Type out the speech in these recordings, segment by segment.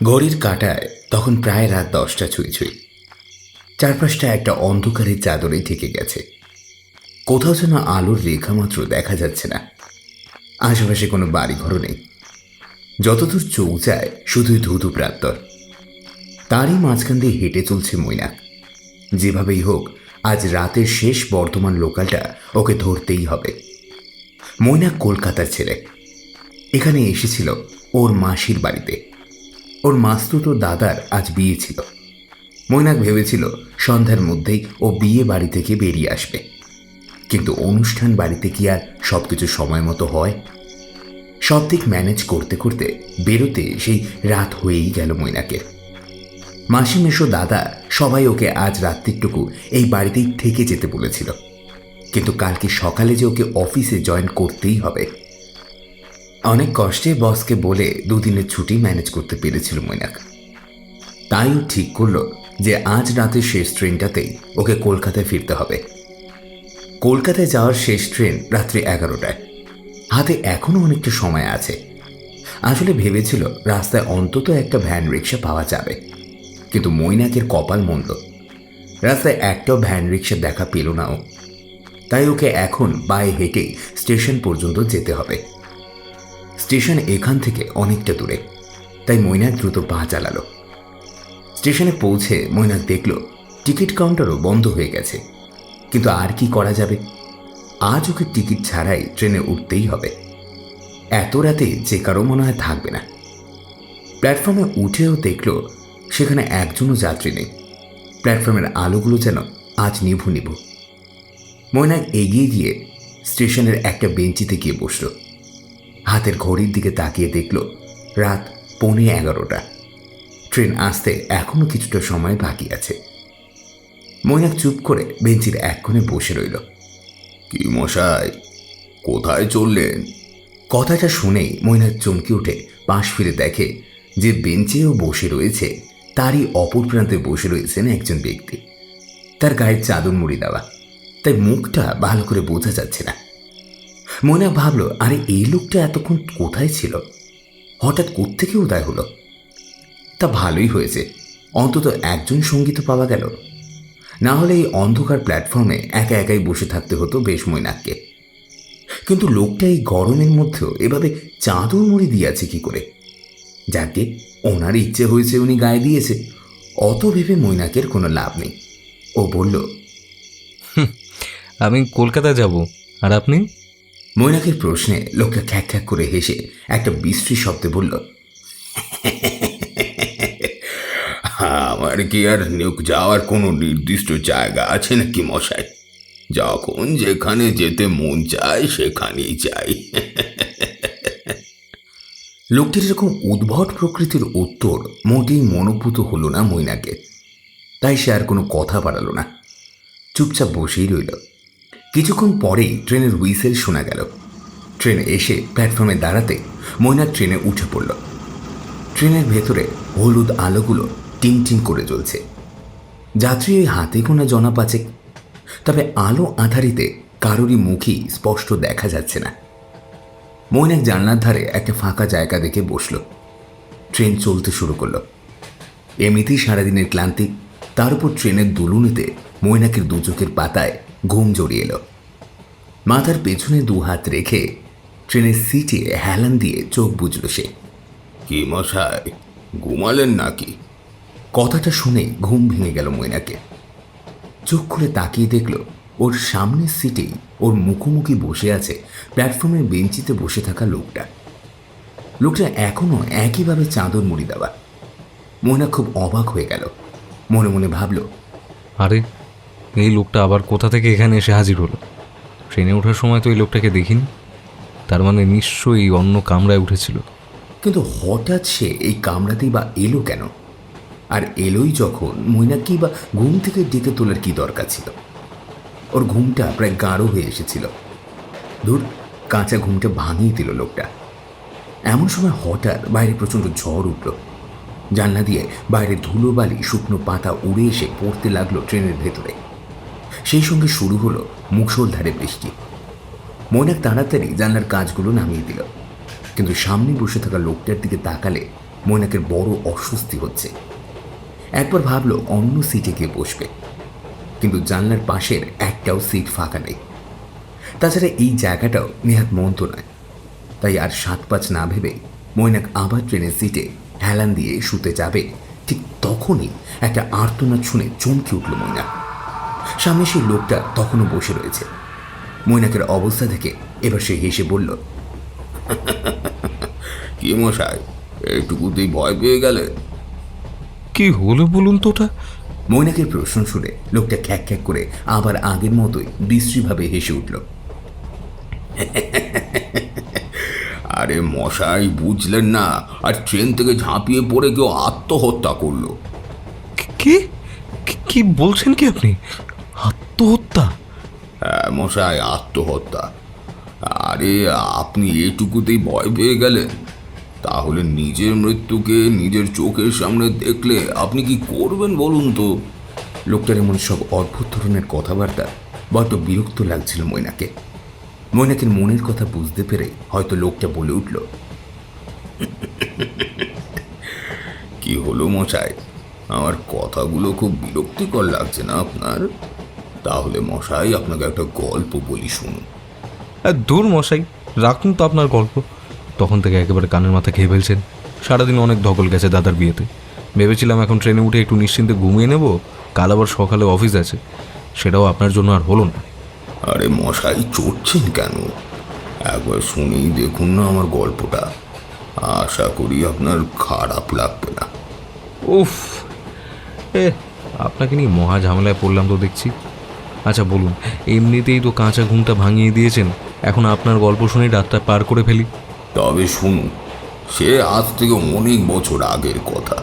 ঘড়ির কাঁটায় তখন প্রায় রাত 10টা ছুঁই ছুঁই। চারপাশটা একটা অন্ধকারের চাদরেই থেকে গেছে। কোথাও যেন আলোর রেখা মাত্র দেখা যাচ্ছে না। আশেপাশে কোনো বাড়িঘরও নেই। যতদূর চোখ যায় শুধুই ধুধু প্রান্তর। তারই মাঝখান দিয়ে হেঁটে চলছে মৈনাক। যেভাবেই হোক আজ রাতের শেষ বর্ধমান লোকালটা ওকে ধরতেই হবে। মৈনাক কলকাতার ছেলে। এখানে এসেছিল ওর মাসির বাড়িতে। ওর মাস্তুতো দাদার আজ বিয়ে ছিল। মৈনাক ভেবেছিল সন্ধ্যার মধ্যেই ও বিয়ে বাড়ি থেকে বেরিয়ে আসবে, কিন্তু অনুষ্ঠান বাড়িতে কি আর সবকিছু সময় মতো হয়? সব দিক ম্যানেজ করতে করতে বেরোতে সেই রাত হয়েই গেল মৈনাকের। মাসি মেশো দাদা সবাই ওকে আজ রাত্রিটুকু এই বাড়িতেই থেকে যেতে বলেছিল, কিন্তু কালকে সকালে যে ওকে অফিসে জয়েন করতেই হবে। অনেক কষ্টে বসকে বলে দুদিনের ছুটি ম্যানেজ করতে পেরেছিল মৈনাক। তাই ও ঠিক করলো যে আজ রাতের শেষ ট্রেনটাতেই ওকে কলকাতায় ফিরতে হবে। কলকাতায় যাওয়ার শেষ ট্রেন রাত্রি 11টায়। হাতে এখনো অনেকটা সময় আছে। আসলে ভেবেছিল রাস্তায় অন্তত একটা ভ্যান রিক্সা পাওয়া যাবে, কিন্তু মৈনাকের কপাল মন্দ। রাস্তায় একটাও ভ্যান রিক্সা দেখা পেল না ও। তাই ওকে এখন পায়ে হেঁটেই স্টেশন পর্যন্ত যেতে হবে। স্টেশন এখান থেকে অনেকটা দূরে, তাই মৈনাক দ্রুত পা চালালো। স্টেশনে পৌঁছে মৈনাক দেখল টিকিট কাউন্টারও বন্ধ হয়ে গেছে। কিন্তু আর কি করা যাবে? আজ ওকে টিকিট ছাড়াই ট্রেনে উঠতেই হবে। এত রাতে যে কারো মনে হয় থাকবে না। প্ল্যাটফর্মে উঠেও দেখল সেখানে একজনও যাত্রী নেই। প্ল্যাটফর্মের আলোগুলো যেন আজ নিভু নিভু। মৈনাক এগিয়ে গিয়ে স্টেশনের একটা বেঞ্চিতে গিয়ে বসল। হাতের ঘড়ির দিকে তাকিয়ে দেখল রাত 11:15। ট্রেন আসতে এখনো কিছুটা সময় বাকি আছে। মৈনাক চুপ করে বেঞ্চির এক কোণে বসে রইল। কি মশাই, কোথায় চললেন? কথাটা শুনেই মৈনাক চমকে উঠে পাশ ফিরে দেখে যে বেঞ্চেও বসে রয়েছে তারই অপর প্রান্তে বসে রয়েছেন একজন ব্যক্তি। তার গায়ের চাদর মুড়ি দেওয়া, তাই মুখটা ভালো করে বোঝা যাচ্ছে না। মৈনাক ভাবল, আরে এই লোকটা এতক্ষণ কোথায় ছিল? হঠাৎ কোত্থেকে উদয় হলো? তা ভালোই হয়েছে, অন্তত একজন সঙ্গী তো পাওয়া গেল। না হলে এই অন্ধকার প্ল্যাটফর্মে একা একাই বসে থাকতে হতো বেশ মৈনাককে। কিন্তু লোকটা এই গরমের মধ্যেও এভাবে চাদর মুড়ি দিয়েছে কি করে? যাকে ওনার ইচ্ছে হয়েছে উনি গায়ে দিয়েছে, অত ভেবে মৈনাকের কোনো লাভ নেই। ও বলল, আমি কলকাতা যাব। আর আপনি? মৈনাকের প্রশ্নে লোকটা খ্যাক খ্যাক করে হেসে একটা বিশ্রী শব্দে বলল, আমার কি আর যাওয়ার কোনো নির্দিষ্ট জায়গা আছে নাকি মশাই? যখন যেখানে যেতে মন চায় সেখানেই যাই। লোকটির এরকম উদ্ভট প্রকৃতির উত্তর মোটেই মনোভূত হলো না মৈনাকে। তাই সে আর কোনো কথা বাড়ালো না, চুপচাপ বসেই রইল। কিছুক্ষণ পরেই ট্রেনের হুইসেল শোনা গেল। ট্রেন এসে প্ল্যাটফর্মে দাঁড়াতে মৈনাক ট্রেনে উঠে পড়ল। ট্রেনের ভেতরে হলুদ আলোগুলো টিং টিং করে জ্বলছে। যাত্রী ওই হাতে গোনা জনা পাচেক, তবে আলো আধারিতে কারোরই মুখই স্পষ্ট দেখা যাচ্ছে না। মৈনাক জানলার ধারে একটা ফাঁকা জায়গা দেখে বসল। ট্রেন চলতে শুরু করলো। এমনিতেই সারাদিনের ক্লান্তি, তার উপর ট্রেনের দুলুনিতে মৈনাকের দু চোখের পাতায় ঘুম জড়িয়ে এলো। মাথার পেছনে দু হাত রেখে ট্রেনের সিটে হেলান দিয়ে চোখ বুজল সে। কি মশাই, ঘুমালেন নাকি? কথাটা শুনে ঘুম ভেঙে গেল মৈনাকে। চোখ খুলে তাকিয়ে দেখল ওর সামনের সিটেই ওর মুখোমুখি বসে আছে প্ল্যাটফর্মের বেঞ্চিতে বসে থাকা লোকটা। লোকটা এখনো একইভাবে চাদর মুড়ি দেওয়া। মৈনাক খুব অবাক হয়ে গেল। মনে মনে ভাবল, আরে এই লোকটা আবার কোথা থেকে এখানে এসে হাজির হলো? ট্রেনে ওঠার সময় তো এই লোকটাকে দেখিনি। তার মানে নিশ্চয়ই অন্য কামরায় উঠেছিল। কিন্তু হঠাৎ সে এই কামরাতেই বা এলো কেন? আর এলোই যখন, মৈনাককেই বা ঘুম থেকে ডেকে তোলার কি দরকার ছিল? ওর ঘুমটা প্রায় গাঢ় হয়ে এসেছিল। ধুর, কাঁচা ঘুমটা ভাঙিয়ে দিল লোকটা। এমন সময় হঠাৎ বাইরে প্রচণ্ড ঝড় উঠল। জানলা দিয়ে বাইরে ধুলোবালি শুকনো পাতা উড়ে এসে পড়তে লাগলো ট্রেনের ভেতরে। সেই সঙ্গে শুরু হলো মুষলধারে বৃষ্টি। মৈনাক তাড়াতাড়ি জানলার কাজগুলো নামিয়ে দিল, কিন্তু সামনে বসে থাকা লোকটার দিকে তাকালে মৈনাকের বড় অস্বস্তি হচ্ছে। একবার ভাবলো অন্য সিটে গিয়ে বসবে, কিন্তু জানলার পাশের একটাও সিট ফাঁকা নেই। তাছাড়া এই জায়গাটাও নেহাত মন্দ নয়। তাই আর 7-5 না ভেবে মৈনাক আবার ট্রেনের সিটে হেলান দিয়ে শুতে যাবে, ঠিক তখনই একটা আর্তনাদ শুনে চমকে উঠল মৈনাক। সামনে সেই লোকটা তখনও বসে রয়েছে। মৈনাকের অবস্থা দেখে এবার সে হেসে বলল, কি মশাই, এইটুকুতেই ভয় পেয়ে গেলে? কি হলো বলুন তো ওটা? মৈনাকের প্রশ্ন শুনে লোকটা খ্যাক খ্যাক করে আবার আগের মতোই বিশ্রীভাবে হেসে উঠল। আরে মশাই, বুঝলেন না? আর ট্রেন থেকে ঝাঁপিয়ে পড়ে কেউ আত্মহত্যা করলো। কি কি বলছেন কি আপনি? আত্মহত্যা? হ্যাঁ মশাই, আত্মহত্যা। আরে আপনি এটুকুতেই ভয় পেয়ে গেলেন? তাহলে নিজের মৃত্যুকে নিজের চোখের সামনে দেখলে আপনি কি করবেন বলুন তো? লোকটার এমন সব অদ্ভুত ধরনের কথাবার্তা বড্ড বিরক্ত লাগছিল মৈনাকে। মৈনাকের মনের কথা বুঝতে পেরে হয়তো লোকটা বলে উঠল, কি হলো মশাই, আমার কথাগুলো খুব বিরক্তিকর লাগছে না আপনার? তাহলে মশাই আপনাকে একটা গল্প বলি, শুনুন। দূর মশাই, রাখুন তো আপনার গল্প। তখন থেকে একেবারে কানের মাথা খেয়ে ফেলছেন। সারাদিন অনেক ধকল গেছে দাদার বিয়েতে। ভেবেছিলাম এখন ট্রেনে উঠে একটু নিশ্চিন্তে ঘুমিয়ে নেব, কাল আবার সকালে অফিস আছে। সেটাও আপনার জন্য আর হলো না। আরে মশাই, চড়ছেন কেন? একবার শুনেই দেখুন না আমার গল্পটা, আশা করি আপনার খারাপ লাগবে না। উফ, আপনাকে নিয়ে মহা ঝামেলায় পড়লাম তো দেখছি। আচ্ছা বলুন, এমনিতেই তো কাঁচা ঘুমটা ভাঙিয়ে দিয়েছেন, এখন আপনার গল্প শুনে রাতটা পার করে ফেলি। তবে শুনুন, সে আজ থেকে অনেক বছর আগের কথা।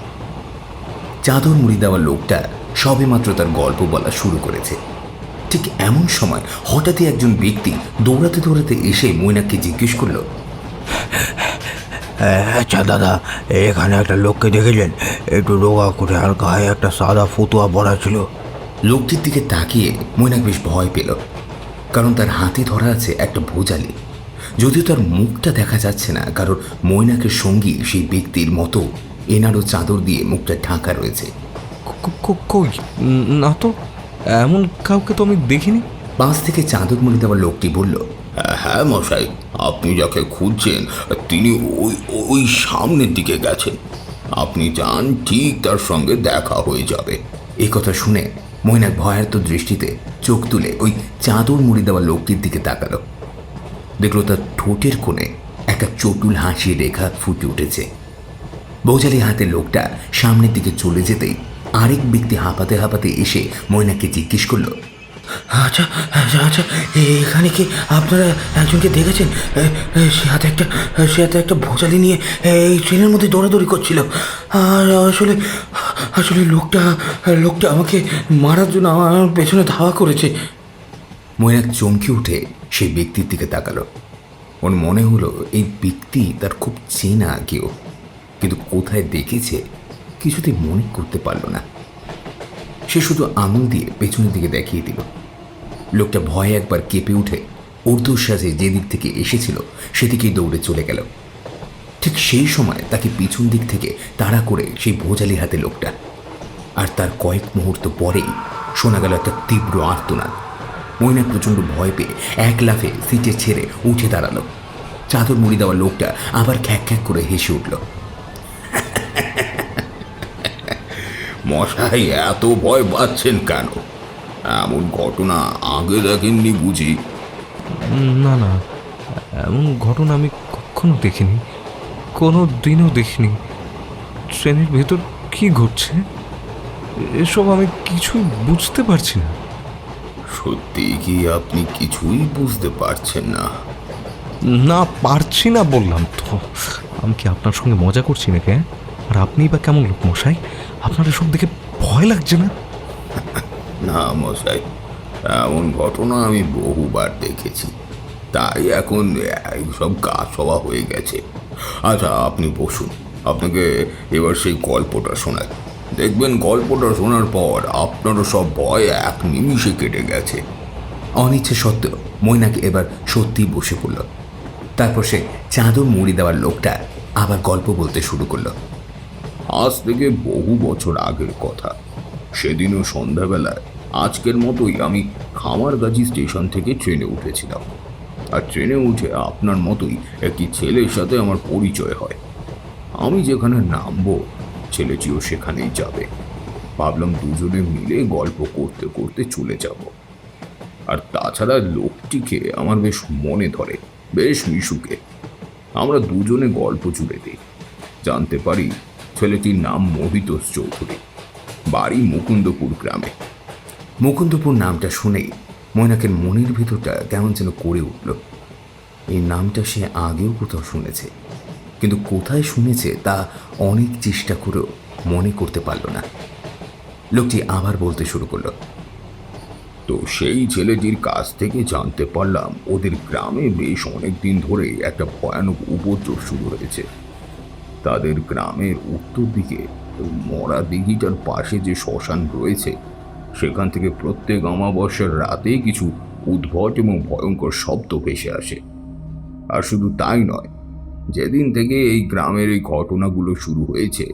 চাদর মুড়ি দেওয়া লোকটা সবেমাত্র তার গল্প বলা শুরু করেছে। ঠিক এমন সময় হঠাৎই একজন ব্যক্তি দৌড়াতে দৌড়াতে এসে মৈনাককে জিজ্ঞেস করল, আচ্ছা দাদা, এখানে একটা লোককে দেখেছেন? একটু রোগা করে আর গায়ে একটা সাদা ফতুয়া পরা ছিল। লোকটির দিকে তাকিয়ে মৈনাক বেশ ভয় পেল, কারণ তার হাতে ধরা আছে একটা ভোজালি। যদিও তার মুখটা দেখা যাচ্ছে না, কারণ মৈনাকের সঙ্গী সেই ব্যক্তির মতো এনারও চাদর দিয়ে মুখটা ঢাকা রয়েছে। কই না তো, এমন কাউকে তো আমি দেখিনি। পাশ থেকে চাদর মুড়ি দেওয়া লোকটি বলল, হ্যাঁ মশাই, আপনি যাকে খুঁজছেন তিনি ওই ওই সামনের দিকে গেছেন। আপনি যান, ঠিক তার সঙ্গে দেখা হয়ে যাবে। এই কথা শুনে মৈনাক ভয়ার্ত দৃষ্টিতে চোখ তুলে ওই চাদর মুড়ি দেওয়া লোকটির দিকে তাকালো। দেখলো তার ঠোঁটের কোণে একটা চটুল হাসির রেখা ফুটে উঠেছে। বৌজালি হাতে লোকটা সামনের দিকে চলে যেতেই আরেক ব্যক্তি হাঁপাতে হাঁপাতে এসে মৈনাককে জিজ্ঞেস করলো, আচ্ছা আচ্ছা আচ্ছা, এখানে কি আপনারা একজনকে দেখেছেন? সে হাতে একটা ভোজালি নিয়ে এই ট্রেনের মধ্যে দৌড়াদৌড়ি করছিল। আর আসলে আসলে লোকটা আমাকে মারার জন্য আমার পেছনে ধাওয়া করেছে। মৈনাক চমকে উঠে সেই ব্যক্তির দিকে তাকালো। ওর মনে হলো এই ব্যক্তি তার খুব চেনা কেউ, কিন্তু কোথায় দেখেছে কিছুতেই মনে করতে পারল না। সে শুধু আঙুল দিয়ে পেছনের দিকে দেখিয়ে দিল। লোকটা ভয়ে একবার কেঁপে উঠে ঊর্ধ্বশ্বাসে যে দিক থেকে এসেছিল সেদিকেই দৌড়ে চলে গেল। ঠিক সেই সময় তাকে পিছন দিক থেকে তাড়া করে সেই ভোজালি হাতে লোকটা। আর তার কয়েক মুহূর্ত পরেই শোনা গেল একটা তীব্র আর্তনাদ। মৈনাক প্রচণ্ড ভয় পেয়ে এক লাফে সিটে ছেড়ে উঠে দাঁড়ালো। চাদর মুড়ি দেওয়া লোকটা আবার খ্যাক খ্যাক করে হেসে উঠল। মশাই, এত ভয় পাচ্ছেন কেন? এমন ঘটনা আগে দেখেননি বুঝি? না না, এমন ঘটনা আমি কখনো দেখিনি, কোনো দিনও দেখিনি। ট্রেনের ভেতর কি ঘটছে এসব আমি কিছুই বুঝতে পারছি না। সত্যি কি আপনি কিছুই বুঝতে পারছেন না? না, পারছি না বললাম তো। আমি কি আপনার সঙ্গে মজা করছি নাকি? আর আপনিই বা কেমন লোক মশাই? আপনার এসব দেখে ভয় লাগছে না? না মশাই, এমন ঘটনা আমি বহুবার দেখেছি, তাই এখন সব গা সওয়া হয়ে গেছে। আচ্ছা আপনি বসুন, আপনাকে এবার সেই গল্পটা শোনাই। দেখবেন গল্পটা শোনার পর আপনারও সব ভয় এক নিমিষে কেটে গেছে। অনিচ্ছে সত্ত্বেও মৈনাক এবার সত্যিই বসে পড়ল। তারপর সে চাদর মুড়ি দেওয়ার লোকটা আবার গল্প বলতে শুরু করলো। আজ থেকে বহু বছর আগের কথা। সেদিনও সন্ধ্যাবেলায় আজকের মতোই আমি খামারগাজী স্টেশন থেকে ট্রেনে উঠেছিলাম। আর ট্রেনে উঠে আপনার মতোই একটি ছেলের সাথে আমার পরিচয় হয়। আমি যেখানে নামবো ছেলেটিও সেখানেই যাবে। ভাবলাম দুজনে মিলে গল্প করতে করতে চলে যাব। আর তাছাড়া লোকটিকে আমার বেশ মনে ধরে, বেশ মিশুকে। আমরা দুজনে গল্প জুড়ে দিই। জানতে পারি ছেলেটির নাম মোহিতোষ চৌধুরী, বাড়ি মুকুন্দপুর গ্রামে। মুকুন্দপুর নামটা শুনেই ময়নাকের মনের ভিতরটা কেমন যেন করে উঠল। এই নামটা সে আগেও কোথাও শুনেছে, কিন্তু কোথায় শুনেছে তা অনেক চেষ্টা করেও মনে করতে পারল না। লোকটি আবার বলতে শুরু করলো। তো সেই ছেলেটির কাছ থেকে জানতে পারলাম ওদের গ্রামে বেশ অনেক দিন ধরে একটা ভয়ানক উপদ্রব শুরু হয়েছে। তাদের গ্রামের উত্তর দিকে মরা দিঘিটার পাশে যে শ্মশান রয়েছে, সেখান থেকে প্রত্যেক অমাবস্যার রাতে কিছু উদ্ভট এবং ভয়ঙ্কর শব্দ ভেসে আসে। আর শুধু তাই নয়, যেদিন থেকে এই গ্রামের এই ঘটনাগুলো শুরু হয়েছে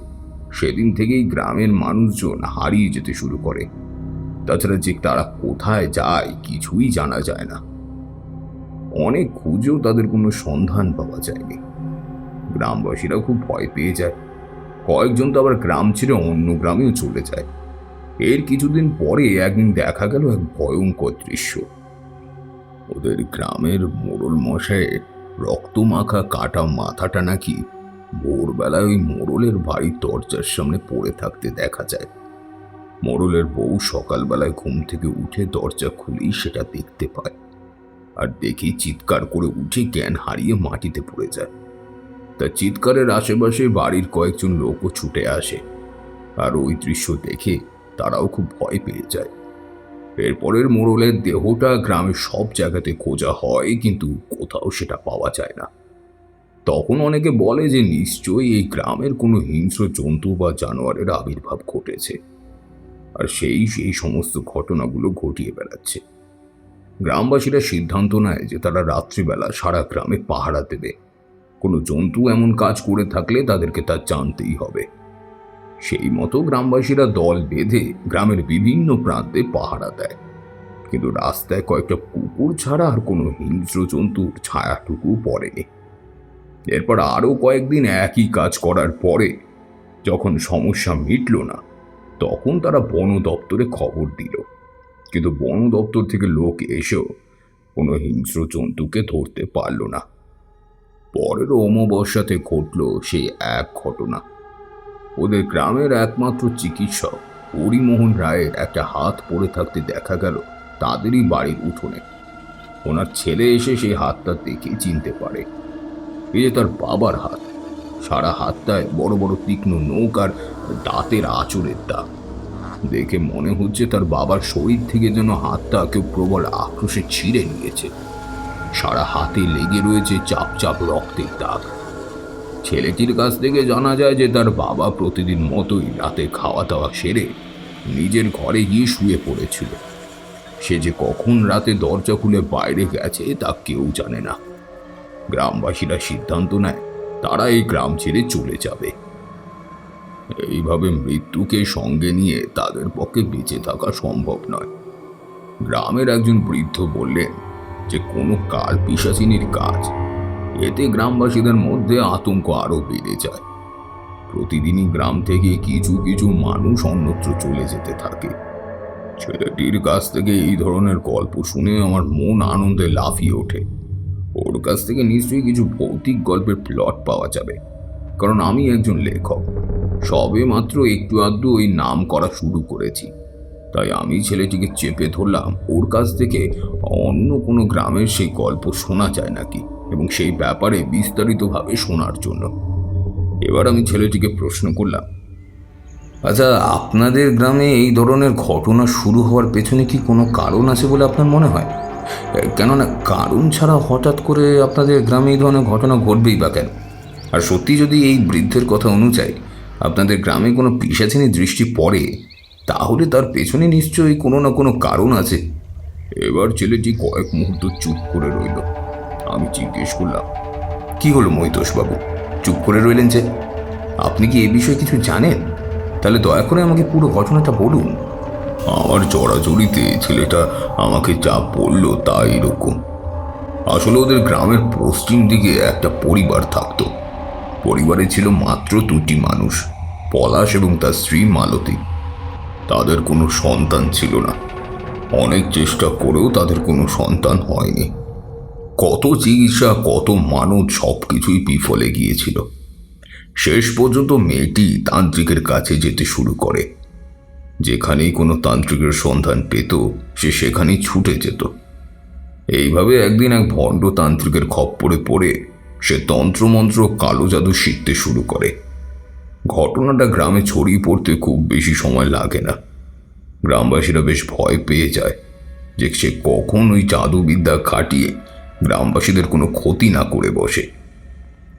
সেদিন থেকেই গ্রামের মানুষজন হারিয়ে যেতে শুরু করে। তাছাড়া যে তারা কোথায় যায় কিছুই জানা যায় না। অনেক খুঁজেও তাদের কোনো সন্ধান পাওয়া যায়নি। গ্রামবাসীরা খুব ভয় পেয়ে যায়। কয়েকজন তো আবার গ্রাম ছেড়ে অন্য গ্রামেও চলে যায়। এর কিছুদিন পরে একদিন দেখা গেল এক ভয়ঙ্কর দৃশ্য। ওদের গ্রামের মোড়ল মশাইয়ের রক্তমাখা কাটা মাথাটা নাকি ভোরবেলায় ওই মোড়লের বাড়ির দরজার সামনে পড়ে থাকতে দেখা যায়। মোড়লের বউ সকালবেলায় ঘুম থেকে উঠে দরজা খুলেই সেটা দেখতে পায়, আর দেখেই চিৎকার করে উঠে জ্ঞান হারিয়ে মাটিতে পড়ে যায়। তার চিৎকারের আশেপাশে বাড়ির কয়েকজন লোকও ছুটে আসে, আর ওই দৃশ্য দেখে তারাও খুব ভয় পেয়ে যায়। এরপরের মোড়লের দেহটা গ্রামের সব জায়গাতে খোঁজা হয়, কিন্তু কোথাও সেটা পাওয়া যায় না। তখন অনেকে বলে যে নিশ্চয়ই এই গ্রামের কোনো হিংস্র জন্তু বা জানোয়ারের আবির্ভাব ঘটেছে, আর সেই সমস্ত ঘটনাগুলো ঘটিয়ে বেড়াচ্ছে। গ্রামবাসীরা সিদ্ধান্ত নেয় যে তারা রাত্রিবেলা সারা গ্রামে পাহারা দেবে। কোনো জন্তু এমন কাজ করে থাকলে তাদেরকে তা জানতেই হবে। সেই মতো গ্রামবাসীরা দল বেঁধে গ্রামের বিভিন্ন প্রান্তে পাহারা দেয়, কিন্তু রাস্তায় কয়েকটা কুকুর ছাড়া আর কোনো হিংস্র জন্তুর ছায়াটুকু পড়েনি। এরপর আরও কয়েকদিন একই কাজ করার পরে যখন সমস্যা মিটল না, তখন তারা বন দপ্তরে খবর দিল, কিন্তু বন দপ্তর থেকে লোক এসেও কোনো হিংস্র জন্তুকে ধরতে পারল না। পরের অমাবস্যাতে ঘটল সেই এক ঘটনা। ওদের গ্রামের একমাত্র চিকিৎসক হরিমোহন রায়ের একটা হাত পড়ে থাকতে দেখা গেল তাদেরই বাড়ির উঠোনে। ওনার ছেলে এসে সেই হাতটা দেখে চিনতে পারে এই যে তার বাবার হাত। সারা হাতটায় বড় বড় তীক্ষ্ণ নখ আর দাঁতের আঁচড়ের দাগ। দেখে মনে হচ্ছে তার বাবার শরীর থেকে যেন হাতটা কেউ প্রবল আক্রোশে ছিঁড়ে নিয়েছে। সারা হাতে লেগে রয়েছে চাপ চাপ রক্তের দাগ। ছেলেটির কাছ থেকে জানা যায় যে তার বাবা প্রতিদিন মতোই রাতে খাওয়া দাওয়া সেরে নিজের ঘরে গিয়ে শুয়ে পড়েছিল। সে যে কখন রাতে দরজা খুলে বাইরে গেছে তা কেউ জানে না। গ্রামবাসীরা সিদ্ধান্ত নেয় তারা এই গ্রাম ছেড়ে চলে যাবে। এইভাবে মৃত্যুকে সঙ্গে নিয়ে তাদের পক্ষে বেঁচে থাকা সম্ভব নয়। গ্রামের একজন বৃদ্ধ বললেন যে কোনো কাল পিশাচিনীর কাজ। এতে গ্রামবাসীদের মধ্যে আতঙ্ক আরো বেড়ে যায়। প্রতিদিনই গ্রাম থেকে কিছু কিছু মানুষ অন্যত্র চলে যেতে থাকে। ছেলেটির কাছ থেকে এই ধরনের গল্প শুনে আমার মন আনন্দে লাফিয়ে ওঠে। ওর কাছ থেকে নিশ্চয়ই কিছু ভৌতিক গল্পের প্লট পাওয়া যাবে, কারণ আমি একজন লেখক। সবে মাত্র একটু আধটু ওই নাম করা শুরু করেছি। তাই আমি ছেলেটিকে চেপে ধরলাম ওর কাছ থেকে অন্য কোনো গ্রামের সেই গল্প শোনা যায় নাকি, এবং সেই ব্যাপারে বিস্তারিতভাবে শোনার জন্য। এবার আমি ছেলেটিকে প্রশ্ন করলাম, আচ্ছা, আপনাদের গ্রামে এই ধরনের ঘটনা শুরু হওয়ার পেছনে কি কোনো কারণ আছে বলে আপনার মনে হয়? কেননা কারণ ছাড়া হঠাৎ করে আপনাদের গ্রামে এই ধরনের ঘটনা ঘটবেই বা কেন? আর সত্যি যদি এই বৃদ্ধের কথা অনুযায়ী আপনাদের গ্রামে কোনো পিশাচিনী দৃষ্টি পড়ে, তাহলে তার পেছনে নিশ্চয়ই কোনো না কোনো কারণ আছে। এবার ছেলেটি কয়েক মুহূর্ত চুপ করে রইল। আমি জিজ্ঞেস করলাম, কি হলো মহিতোষবাবু, চুপ করে রইলেন যে? আপনি কি এ বিষয়ে কিছু জানেন? তাহলে দয়া করে আমাকে পুরো ঘটনাটা বলুন। আমার জড়াজড়িতে ছেলেটা আমাকে যা বলল তা এরকম। আসলে ওদের গ্রামের পশ্চিম দিকে একটা পরিবার থাকতো। পরিবারে ছিল মাত্র 2টি মানুষ, পলাশ এবং তার স্ত্রী মালতী। তাদের কোনো সন্তান ছিল না। অনেক চেষ্টা করেও তাদের কোনো সন্তান হয়নি। কত চিকিৎসা, কত মানত, সব কিছুই বিফলে গিয়েছিল। শেষ পর্যন্ত মেয়েটি তান্ত্রিকের কাছে যেতে শুরু করে। যেখানেই কোনো তান্ত্রিকের সন্ধান পেত সে সেখানেই ছুটে যেত। এইভাবে একদিন এক ভণ্ড তান্ত্রিকের খপ্পরে পড়ে সে তন্ত্রমন্ত্র, কালো জাদু শিখতে শুরু করে। ঘটনাটা গ্রামে ছড়িয়ে পড়তে খুব বেশি সময় লাগে না। গ্রামবাসীরা বেশ ভয় পেয়ে যায় যে সে কখন ওই জাদুবিদ্যা খাটিয়ে গ্রামবাসীদের কোনো ক্ষতি না করে বসে।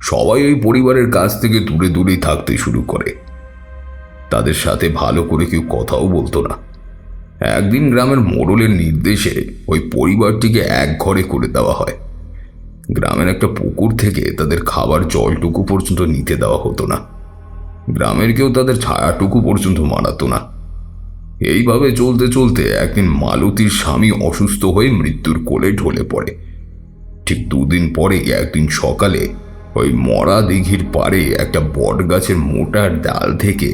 সবাই ওই পরিবারের কাছ থেকে দূরে দূরেই থাকতে শুরু করে। তাদের সাথে ভালো করে কেউ কথাও বলতো না। একদিন গ্রামের মোড়লের নির্দেশে ওই পরিবারটিকে এক ঘরে করে দেওয়া হয়। গ্রামের একটা পুকুর থেকে তাদের খাবার জলটুকু পর্যন্ত নিতে দেওয়া হতো না। গ্রামের কেউ তাদের ছায়াটুকু পর্যন্ত মানাতো না। এইভাবে চলতে চলতে একদিন মালতীর স্বামী অসুস্থ হয়ে মৃত্যুর কোলে ঢলে পড়ে। ঠিক 2 দিন পরে একদিন সকালে ওই মরা দিঘির পাড়ে একটা বট গাছের মোটার ডাল থেকে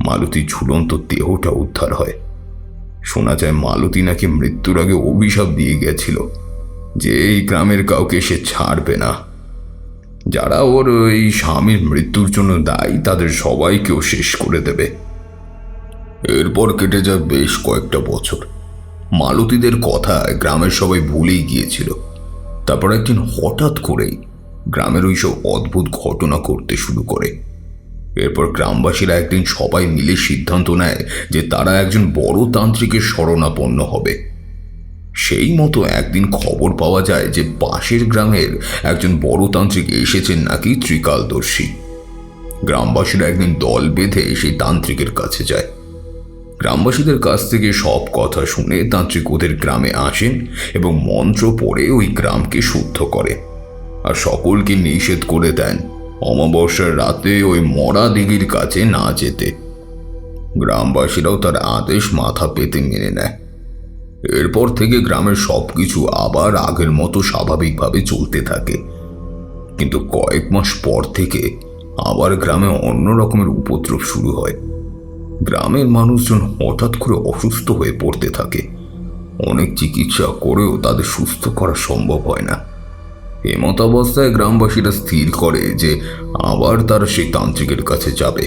মালতীর ঝুলন্ত দেহটা উদ্ধার হয়। শোনা যায় মালতী নাকি মৃত্যুর আগে অভিশাপ দিয়ে গেছিল যে এই গ্রামের কাউকে সে ছাড়বে না। যারা ওর ওই স্বামীর মৃত্যুর জন্য দায়ী তাদের সবাইকেও শেষ করে দেবে। এরপর কেটে যায় বেশ কয়েকটা বছর। মালতীদের কথা গ্রামের সবাই ভুলেই গিয়েছিল। তারপর একদিন হঠাৎ করেই গ্রামের ওইসব অদ্ভুত ঘটনা ঘটতে শুরু করে। এরপর গ্রামবাসীরা একদিন সবাই মিলে সিদ্ধান্ত নেয় যে তারা একজন বড় তান্ত্রিকের শরণাপন্ন হবে। সেই মতো একদিন খবর পাওয়া যায় যে পাশের গ্রামের একজন বড় তান্ত্রিক এসেছেন নাকি ত্রিকালদর্শী। গ্রামবাসীরা একদিন দল বেঁধে সেই তান্ত্রিকের কাছে যায়। গ্রামবাসীদের কাছ থেকে সব কথা শুনে তান্ত্রিক ওদের গ্রামে আসেন এবং মন্ত্র পড়ে ওই গ্রামকে শুদ্ধ করে আর সকলকে নিষেধ করে দেন অমাবস্যার রাতে ওই মরা দিঘির কাছে না যেতে। গ্রামবাসীরাও তার আদেশ মাথা পেতে মেনে নেয়। এরপর থেকে গ্রামের সবকিছু আবার আগের মতো স্বাভাবিকভাবে চলতে থাকে। কিন্তু কয়েক মাস পর থেকে আবার গ্রামে অন্য রকমের উপদ্রব শুরু হয়। গ্রামের মানুষজন হঠাৎ করে অসুস্থ হয়ে পড়তে থাকে। অনেক চিকিৎসা করেও তাদের সুস্থ করা সম্ভব হয় না। এমত অবস্থায় গ্রামবাসীরা স্থির করে যে আবার তারা সেই তান্ত্রিকের কাছে যাবে।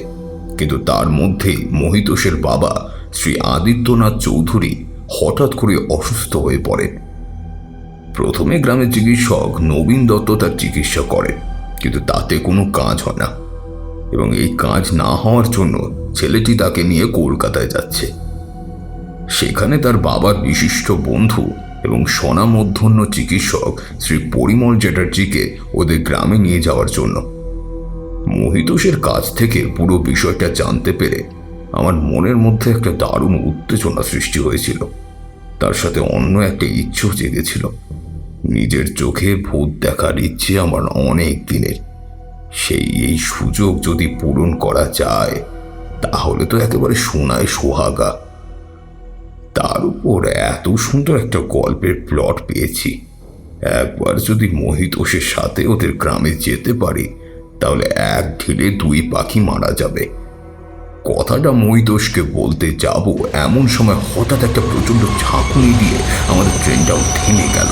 কিন্তু তার মধ্যেই মহিতোষের বাবা শ্রী আদিত্যনাথ চৌধুরী হঠাৎ করে অসুস্থ হয়ে পড়েন। প্রথমে গ্রামের চিকিৎসক নবীন দত্ত তার চিকিৎসা করেন, কিন্তু তাতে কোনো কাজ হয় না এবং এই কাজ না হওয়ার জন্য ছেলেটি তাকে নিয়ে কলকাতায় যাচ্ছে। সেখানে তার বাবার বিশিষ্ট বন্ধু এবং স্বনামধন্য চিকিৎসক শ্রী পরিমল চ্যাটার্জিকে ওদের গ্রামে নিয়ে যাওয়ার জন্য। মহিতোষের কাছ থেকে পুরো বিষয়টা জানতে পেরে আমার মনের মধ্যে একটা দারুণ উত্তেজনা সৃষ্টি হয়েছিল। তার সাথে অন্য একটা ইচ্ছেও জেগেছিল। নিজের চোখে ভূত দেখার ইচ্ছে আমার অনেক দিনের। এই সুযোগ যদি পূরণ করা যায় তাহলে তো একেবারে সোনায় সোহাগা। তার উপর এত সুন্দর একটা গল্পের প্লট পেয়েছি। একবার যদি মহিতোষের সাথে ওদের গ্রামে যেতে পারি তাহলে এক ঢিলে 2 পাখি মারা যাবে। কথাটা মহিতোষকে বলতে যাব এমন সময় হঠাৎ একটা প্রচণ্ড ঝাঁকুনি দিয়ে আমাদের ট্রেনটাও থেমে গেল।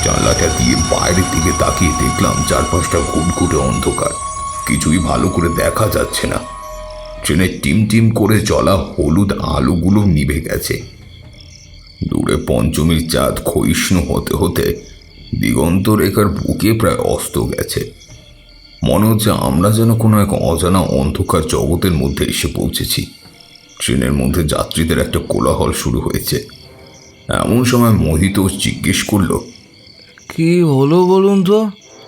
জানলাটা দিয়ে বাইরের দিকে তাকিয়ে দেখলাম চারপাশটা ঘুটঘুটে অন্ধকার, কিছুই ভালো করে দেখা যাচ্ছে না। ট্রেনের টিম টিম করে জ্বলা হলুদ আলোগুলো নিভে গেছে। দূরে পঞ্চমীর চাঁদ ক্ষয়িষ্ণু হতে হতে দিগন্ত রেখার বুকে প্রায় অস্ত গেছে। মনে হচ্ছে আমরা যেন কোনো এক অজানা অন্ধকার জগতের মধ্যে এসে পৌঁছেছি। ট্রেনের মধ্যে যাত্রীদের একটা কোলাহল শুরু হয়েছে। এমন সময় মহিতোষ জিজ্ঞেস করল, কি হলো বলুন তো,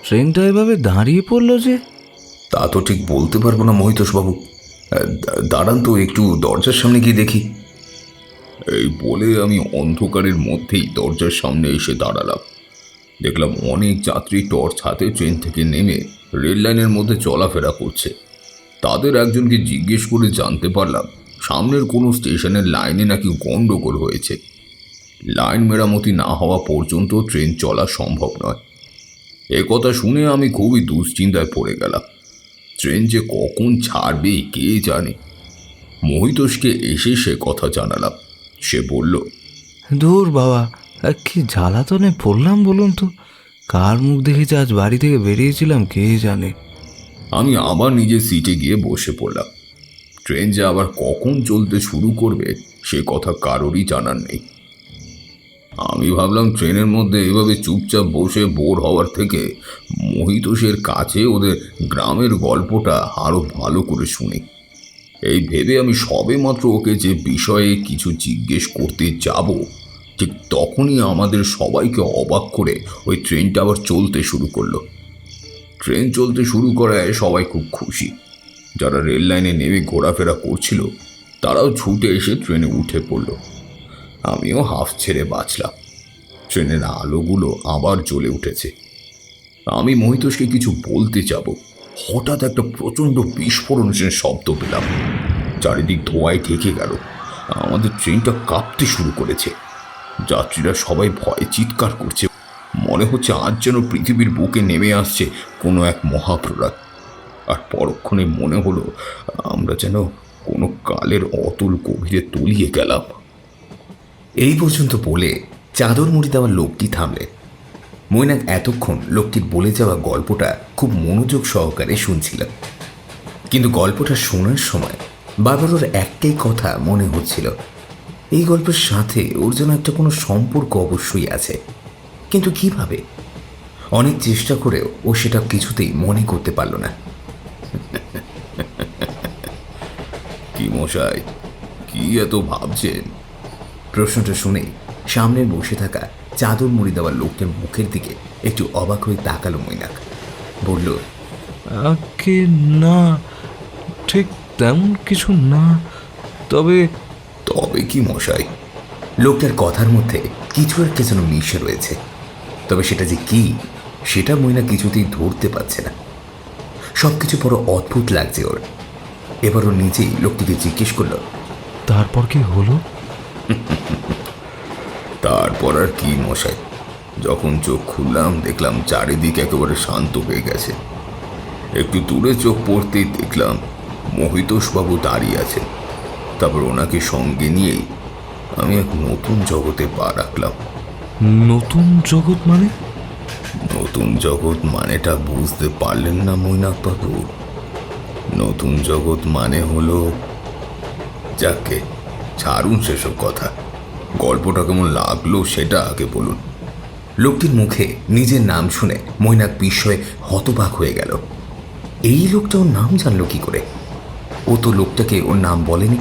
ট্রেনটা এভাবে দাঁড়িয়ে পড়লো যে? তা তো ঠিক বলতে পারবো না মহিতোষবাবু, দাঁড়ান তো একটু দরজার সামনে গিয়ে দেখি। এই বলে আমি অন্ধকারের মধ্যেই দরজার সামনে এসে দাঁড়ালাম। দেখলাম অনেক যাত্রী টর্চ হাতে ট্রেন থেকে নেমে রেল লাইনের মধ্যে চলাফেরা করছে। তাদের একজনকে জিজ্ঞেস করে জানতে পারলাম সামনের কোনো স্টেশনের লাইনে নাকি গন্ডগোল হয়েছে। লাইন মেরামতি না হওয়া পর্যন্ত ট্রেন চলা সম্ভব নয়। এ কথা শুনে আমি খুবই দুশ্চিন্তায় পড়ে গেলাম। ট্রেন যে কখন ছাড়বে কে জানে। মহিতোষকে এসে সে কথা জানালাম। সে বলল, দূর বাবা, কি জ্বালাতনে পড়লাম বলুন তো। কার মুখ দেখেছে আজ বাড়ি থেকে বেরিয়েছিলাম কে জানে। আমি আবার নিজের সিটে গিয়ে বসে পড়লাম। ট্রেন যে আবার কখন চলতে শুরু করবে সে কথা কারোরই জানার নেই। আমি ভাবলাম ট্রেনের মধ্যে এভাবে চুপচাপ বসে বোর হওয়ার থেকে মহিতোষের কাছে ওদের গ্রামের গল্পটা আরও ভালো করে শুনি। এই ভেবে আমি সবেমাত্র ওকে যে বিষয়ে কিছু জিজ্ঞেস করতে যাব, ঠিক তখনই আমাদের সবাইকে অবাক করে ওই ট্রেনটা আবার চলতে শুরু করলো। ট্রেন চলতে শুরু করায় সবাই খুব খুশি। যারা রেল লাইনে নেমে ঘোরাফেরা করছিল তারাও ছুটে এসে ট্রেনে উঠে পড়ল। আমিও হাফ ছেড়ে বাঁচলাম। ট্রেনের আলোগুলো আবার জ্বলে উঠেছে। আমি মহিতোষকে কিছু বলতে যাব, হঠাৎ একটা প্রচণ্ড বিস্ফোরণের শব্দ পেলাম। চারিদিক ধোঁয়ায় ঢেকে গেল। আমাদের ট্রেনটা কাঁপতে শুরু করেছে। যাত্রীরা সবাই ভয়ে চিৎকার করছে। মনে হচ্ছে আজ যেন পৃথিবীর বুকে নেমে আসছে কোনো এক মহাপ্রলয়। আর পরক্ষণে মনে হলো আমরা যেন কোনো কালের অতুল গভীরে তলিয়ে গেলাম। এই পর্যন্ত বলে চাদর মুড়ি দেওয়া লোকটি থামলে। মৈনাক এতক্ষণ লোকটির বলে যাওয়া গল্পটা খুব মনোযোগ সহকারে শুনছিল, কিন্তু গল্পটা শোনার সময় বারবার ওর একটাই কথা মনে হচ্ছিল, এই গল্পের সাথে ওর যেন একটা কোনো সম্পর্ক অবশ্যই আছে, কিন্তু কিভাবে? অনেক চেষ্টা করেও ও সেটা কিছুতেই মনে করতে পারল না। কি মশাই, কি এত ভাবছেন? প্রশ্নটা শুনেই সামনে বসে থাকা চাদর মুড়ি দেওয়া লোকটার মুখের দিকে একটু অবাক হয়ে তাকালো মৈনাক। বলল, আগে না, ঠিক তেমন কিছু না, তবে তবে কি মশাই? লোকটার কথার মধ্যে কিছু একটা যেন মিশে রয়েছে, তবে সেটা যে কি সেটা মৈনাক কিছুতেই ধরতে পারছে না। সব কিছু বড় অদ্ভুত লাগছে ওর। এবার ও নিজেই লোকটিকে জিজ্ঞেস করল, তারপর কি হলো? তারপর আর কি মশাই, যখন চোখ খুললাম দেখলাম চারিদিক একেবারে শান্ত হয়ে গেছে। একটু দূরে চোখ পড়তেই দেখলাম মহিতোষবাবু দাঁড়িয়ে আছেন। তারপর ওনাকে সঙ্গে নিয়েই আমি এক নতুন জগতে পা রাখলাম। নতুন জগৎ মানে? নতুন জগৎ মানেটা বুঝতে পারলেন না মৈনাকবাবু? নতুন জগৎ মানে হলো, যাকে ছাড়ুন সেসব কথা। গল্পটা কেমন লাগলো সেটা আগে বলুন। লোকটির মুখে নিজের নাম শুনে মৈনাক বিস্ময়ে হতবাক হয়ে গেল। এই লোকটা ওর নাম জানলো কি করে? ও তো লোকটাকে ওর নাম বলেনি।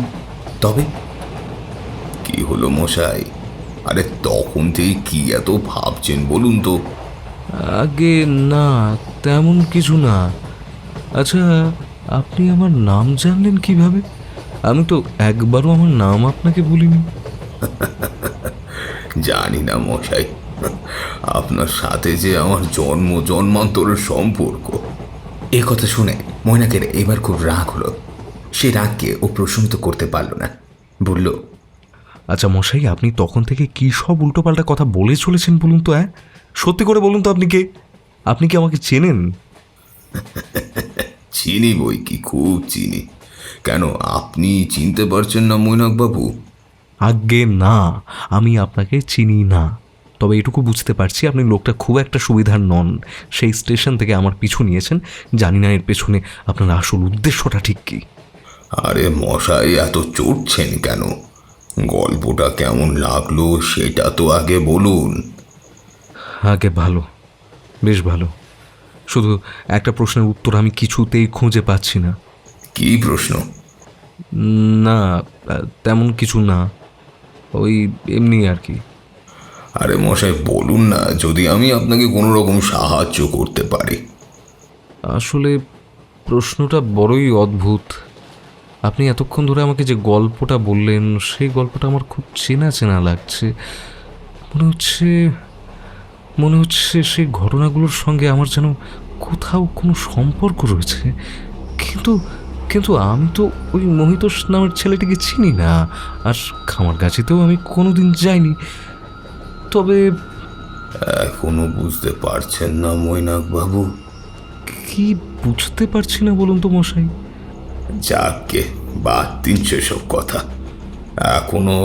তবে কি হলো মশাই? আরে তখন থেকে কি এত ভাবছেন বলুন তো? আগে না, তেমন কিছু না। আচ্ছা, আপনি আমার নাম জানলেন কিভাবে? আমি তো একবারও আমার নাম আপনাকে বলিনি। জানি না মশাই, আপনার সাথে যে আমার জন্ম জন্মান্তরের সম্পর্ক। এ কথা শুনে মৈনাকের এবার খুব রাগ হলো। সে রাগকে ও প্রশমিত করতে পারল না। বলল, আচ্ছা মশাই, আপনি তখন থেকে কি সব উল্টোপাল্টা কথা বলে চলেছেন বলুন তো? হ্যাঁ, সত্যি করে বলুন তো, আপনি কে? আপনি কি আমাকে চেনেন? চিনি বই কি, খুব চিনি। কেন, আপনি চিনতে পারছেন না মৈনাকবাবু? আগে না, আমি আপনাকে চিনি না। তবে এটুকু বুঝতে পারছি আপনি লোকটা খুব একটা সুবিধার নন। সেই স্টেশন থেকে আমার পিছু নিয়েছেন, জানি না এর পেছনে আপনার আসল উদ্দেশ্যটা ঠিক কী। আরে মশাই, এত চড়ছেন কেন? গল্পটা কেমন লাগলো সেটা তো আগে বলুন। আগে ভালো, বেশ ভালো। শুধু একটা প্রশ্নের উত্তর আমি কিছুতেই খুঁজে পাচ্ছি না। কি প্রশ্ন? না, তেমন কিছু না, ওই এমনি আর কি। আরে মশাই বলুন না, যদি আমি আপনাকে কোনো রকম সাহায্য করতে পারি। আসলে প্রশ্নটা বড়ই অদ্ভুত। আপনি এতক্ষণ ধরে আমাকে যে গল্পটা বললেন সেই গল্পটা আমার খুব চেনা চেনা লাগছে। মনে হচ্ছে সেই ঘটনাগুলোর সঙ্গে আমার যেন কোথাও কোনো সম্পর্ক রয়েছে, কিন্তু কিন্তু আমি তো ওই মোহিতোষ নামের ছেলেটিকে চিনি না, আর খামারগাছিতেও আমি কোনোদিন যাইনি। তবে এখনো বুঝতে পারছেন না মৈনাক বাবু? কি বুঝতে পারছি না বলুন তো মশাই? যাকে বাদ দিন সেসব কথা। এখনো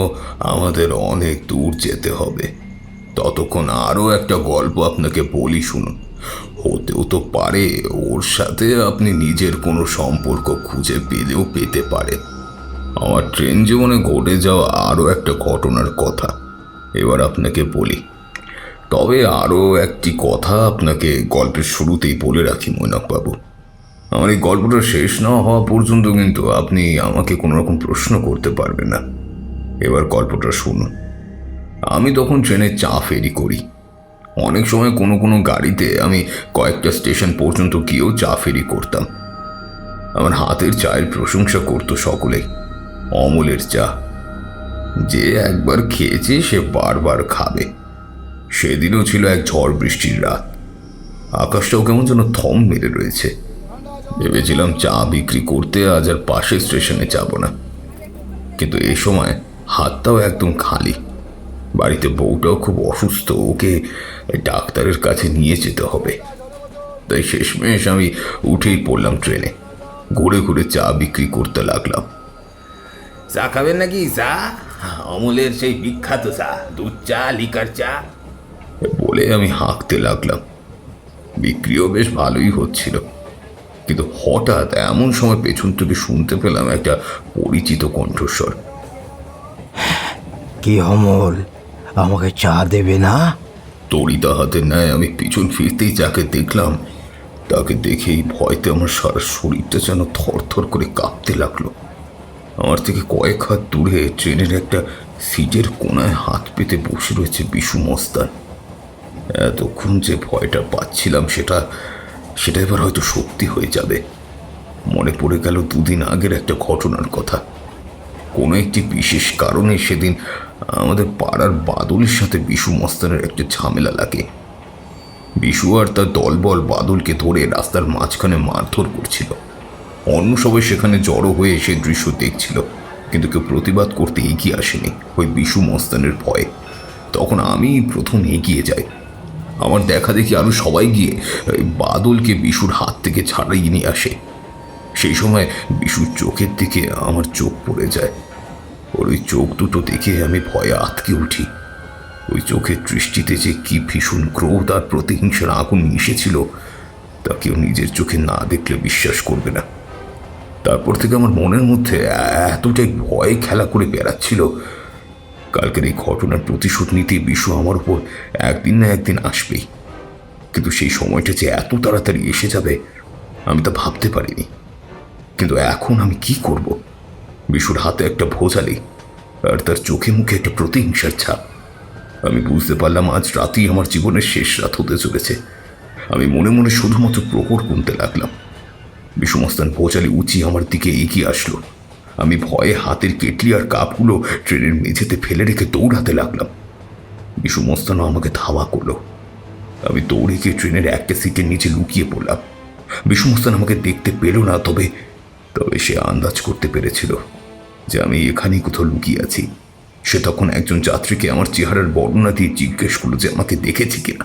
আমাদের অনেক দূর যেতে হবে। ততক্ষণ আরো একটা গল্প আপনাকে বলি, শুনুন। হতেও তো পারে ওর সাথে আপনি নিজের কোনো সম্পর্ক খুঁজে পেলেও পেতে পারেন। আমার ট্রেন জীবনে ঘটে যাওয়া আরো একটা ঘটনার কথা এবার আপনাকে বলি। তবে আরো একটি কথা আপনাকে গল্পের শুরুতেই বলে রাখি মৈনাক বাবু, আমার এই গল্পটা শেষ না হওয়া পর্যন্ত কিন্তু আপনি আমাকে কোনো রকম প্রশ্ন করতে পারবেন না। এবার গল্পটা শুনুন। আমি তখন ট্রেনে চা ফেরি করি। অনেক সময় কোনো কোনো গাড়িতে আমি কয়েকটা স্টেশন পর্যন্ত গিয়েও চা ফেরি করতাম। আমার হাতের চায়ের প্রশংসা করতো সকলেই। অমলের চা, যে একবার খেয়েছে সে বারবার খাবে। সেদিনও ছিল এক ঝড় বৃষ্টির রাত। আকাশটাও কেমন যেন থম মেরে রয়েছে। ভেবেছিলাম চা বিক্রি করতে আজ আর পাশের স্টেশনে যাব না, কিন্তু এই সময় হাতটাও একদম খালি। বাড়িতে বউটাও খুব অসুস্থ, ওকে ডাক্তারের কাছে নিয়ে যেতে হবে। তাই শেষমেশ আমি উঠেই পড়লাম ট্রেনে। ঘুরে ঘুরে চা বিক্রি করতে লাগলাম। চা খাবেন নাকি? চা, অমলের সেই বিখ্যাত চা, দুধ চা, লিকার চা বলে আমি হাঁকতে লাগলাম। বিক্রিও বেশ ভালোই হচ্ছিল, কিন্তু হঠাৎ এমন সময় পেছন থেকে শুনতে পেলাম একটা পরিচিত কণ্ঠস্বর। কি অমল, আমাকে চা দেবে না? তড়িতা হাতে নেয় আমি পিছন ফিরতেই যাকে দেখলাম, তাকে দেখেই ভয়তে আমার সারা শরীরটা যেন থরথর করে কাঁপতে লাগলো। আমার থেকে কয়েক হাত দূরে ট্রেনের একটা সিটের কোনায় হাত পেতে বসে রয়েছে বিশু মস্তান। এতক্ষণ যে ভয়টা পাচ্ছিলাম সেটা এবার হয়তো সত্যি হয়ে যাবে। মনে পড়ে গেল দুদিন আগের একটা ঘটনার কথা। কোনো একটি বিশেষ কারণে সেদিন আমাদের পাড়ার বাদলের সাথে বিশু মস্তানের একটা ঝামেলা লাগে। বিশু আর তার দলবল বাদলকে ধরে রাস্তার মাঝখানে মারধর করছিল। অন্য সবাই সেখানে জড়ো হয়ে সে দৃশ্য দেখছিল, কিন্তু কেউ প্রতিবাদ করতে এগিয়ে আসেনি ওই বিশু মস্তানের ভয়ে। তখন আমি প্রথম এগিয়ে যাই। আমার দেখা দেখি আরো সবাই গিয়ে বাদলকে বিশুর হাত থেকে ছাড়িয়ে নিয়ে আসে। সেই সময় বিশুর চোখের দিকে আমার চোখ পড়ে যায়। ওর ওই চোখ দুটো দেখে আমি ভয়ে আঁতকে উঠি। ওই চোখের দৃষ্টিতে যে কি ভীষণ ক্রোধ আর প্রতিহিংসার আগুন মিশেছিল তা কেউ নিজের চোখে না দেখলে বিশ্বাস করবে না। তারপর থেকে আমার মনের মধ্যে এতটাই ভয় খেলা করে বেড়াচ্ছিল, কালকের এই ঘটনার প্রতিশোধ নিতে বিশু আমার উপর একদিন না একদিন আসবেই। কিন্তু সেই সময়টা যে এত তাড়াতাড়ি এসে যাবে আমি তা ভাবতে পারিনি। কিন্তু এখন আমি কি করব? বিশুর হাতে একটা ভোজালি আর তার চোখে মুখে একটা প্রতিহিংসার ছাপ। আমি বুঝতে পারলাম আজ রাতেই আমার জীবনের শেষ রাত হতে চলেছে। আমি মনে মনে শুধুমাত্র প্রহর গুনতে লাগলাম। বিশু মস্তান ভোজালি উঁচিয়ে আমার দিকে এগিয়ে আসলো। আমি ভয়ে হাতের কেটলি আর কাপগুলো ট্রেনের মেঝেতে ফেলে রেখে দৌড়াতে লাগলাম। বিশু মস্তানও আমাকে ধাওয়া করলো। আমি দৌড়ে গিয়ে ট্রেনের একটা সিটের নিচে লুকিয়ে পড়লাম। বিশু মস্তান আমাকে দেখতে পেল না, তবে সে আন্দাজ করতে পেরেছিল যে আমি এখানেই কোথাও লুকিয়ে আছি। সে তখন একজন যাত্রীকে আমার চেহারার বর্ণনা দিয়ে জিজ্ঞেস করলো যে আমাকে দেখেছি কিনা।